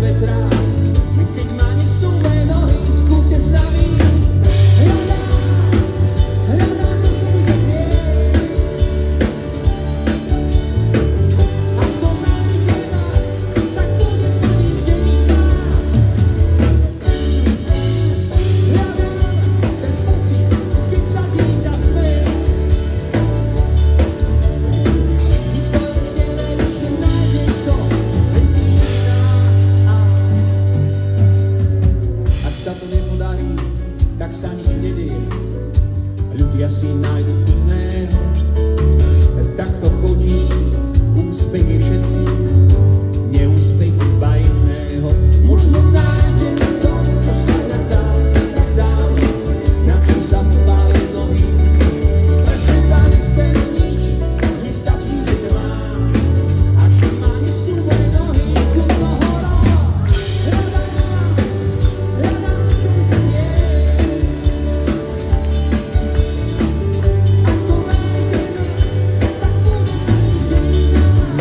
vetra. Keď ma nesú moje nohy, skúste s nami. Hľadám to, čo ľudia vie. Ak to nájde ma, tak budem prvý v dejinách. Hľadám ten pocit, keď sa dieťa smeje. Nikto už neverí, že nájdem to, len ty jediná. Ak sa to nepodarí, tak sa nič nedieje. Ľudia si nájdu iného. Tak to chodí, úspech je všetkým, neúspech iba iného. Možno nájdem to, čo sa nedá, tak dávno, na čom sa mu báli nohy. Pre seba nechcem nič, nestačí, že ťa mám. Až ma nesú moje nohy ku nohorám. Hľadám to, čo ľudia vie. Ak to nájdem, tak budem prvý v dejinách.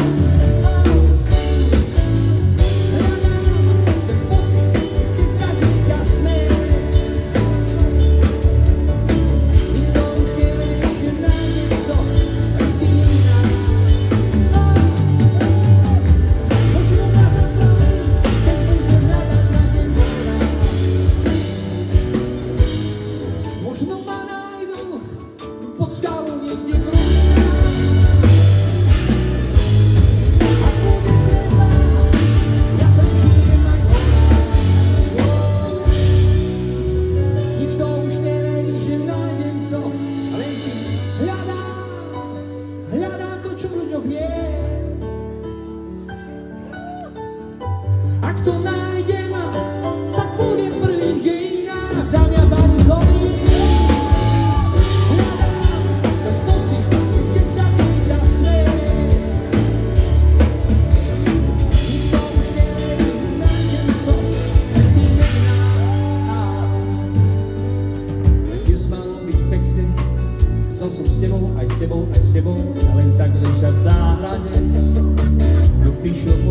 Hľadám ten pocit, keď sa dieťa smeje. Nikto už neverí, že nájdem to, len ty jediná. Možno ma zaplaví, keď budem hľadať na deň rád. Možno ma nájdu pod skalou niekde v ruinách. Ak bude treba, ja prežijem aj horách. Nikto už neverí, že nájdem to, len ty. Hľadám to, čo v ľuďoch je. Ak to nájdem, tak budem prvý v dejinách. Dámy a páni, zlomí. Hľadám ten pocit, keď sa dieťa smeje. Nikto už neverí, že nájdem to, len ty jediná. Dnes malo byť pekne, chcel som s tebou, aj s tebou, aj s tebou, a len tak ležať v záhrade. No prišiel